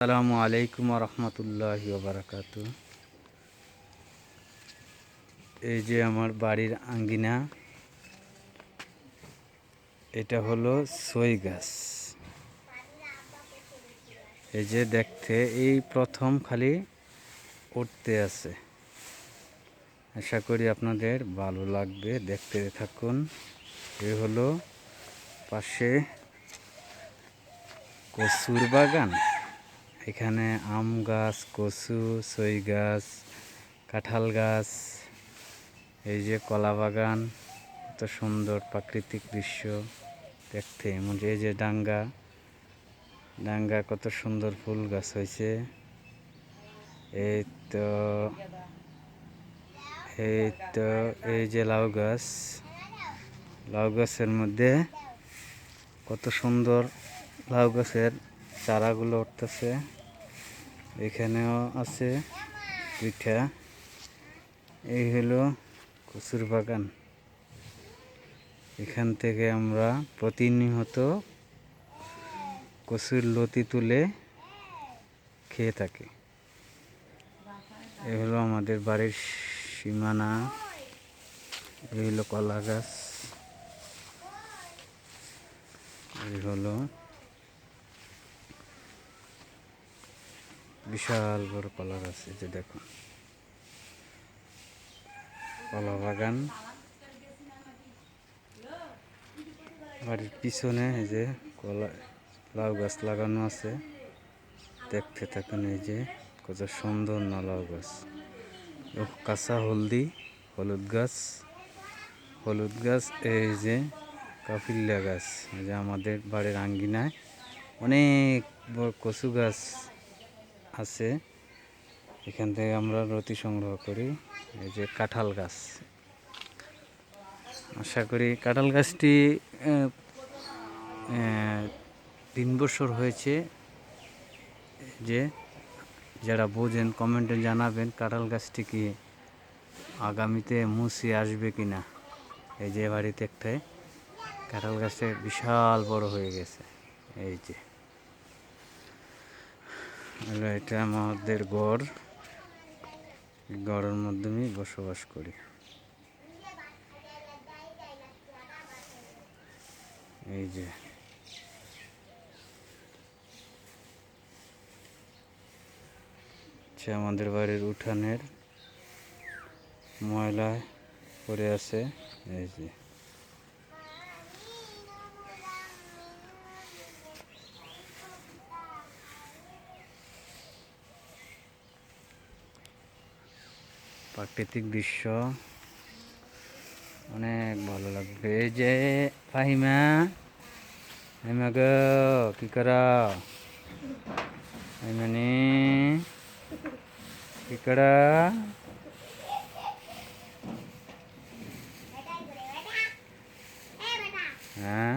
আসসালামু আলাইকুম রহমতুল্লাহি বারাকাতু। এই যে আমার বাড়ির আঙ্গিনা, এটা হলো সই গাছ। এই যে দেখতে এই প্রথম খালি উঠতে আছে। আশা করি আপনাদের ভালো লাগবে, দেখতে থাকুন। এই হলো পাশে কচুর বাগান। এখানে আম গাছ, কচু, সই গাছ, কাঁঠাল গাছ, এই যে কলা বাগান। এত সুন্দর প্রাকৃতিক দৃশ্য দেখতে। এই যে ডাঙ্গা কত সুন্দর ফুল গাছ হয়েছে। এই তো এই যে লাউ গাছের মধ্যে কত সুন্দর লাউ গাছের চারাগুলো উঠতেছে। এখানেও আছে পিঠা। এই হলো কচুর বাগান। এখান থেকে আমরা প্রতিনিয়ত কচুর লতি তুলে খেয়ে থাকি। এই হলো আমাদের বাড়ির সীমানা। এই হলো কলা গাছ। এই হলো বিশাল বড় কলা গাছ। এই যে দেখুন, কলা বাগান। বাড়ির পিছনে এই যে লাউ গাছ লাগানো আছে, দেখতে থাকুন। এই যে কত সুন্দর না লাউ গাছ। কাঁচা হলুদ গাছ। এই যে কাপিল্লা গাছ। এই যে আমাদের বাড়ির আঙ্গিনায় অনেক বড় কচু গাছ আছে। এখান থেকে আমরা লতি সংগ্রহ করি। এই যে কাঁঠাল গাছ। আশা করি কাঁঠাল গাছটি 3 বছর হয়েছে। যে যারা বোঝেন কমেন্টে জানাবেন কাঁঠাল গাছটি কি আগামীতে মুছে আসবে কিনা। এই যে বাড়িতে একটাই কাঁঠাল গাছটা বিশাল বড় হয়ে গেছে। এই যে এটা আমাদের গড়ের মাধ্যমে বসবাস করি। এই যে আমাদের বাড়ির উঠানের ময়লা পড়ে আছে। এই যে প্রাকৃতিক দৃশ্য অনেক ভালো লাগবে। এই যে ফাহিমা গো কি করা, ফাহিমানি কি করা। হ্যাঁ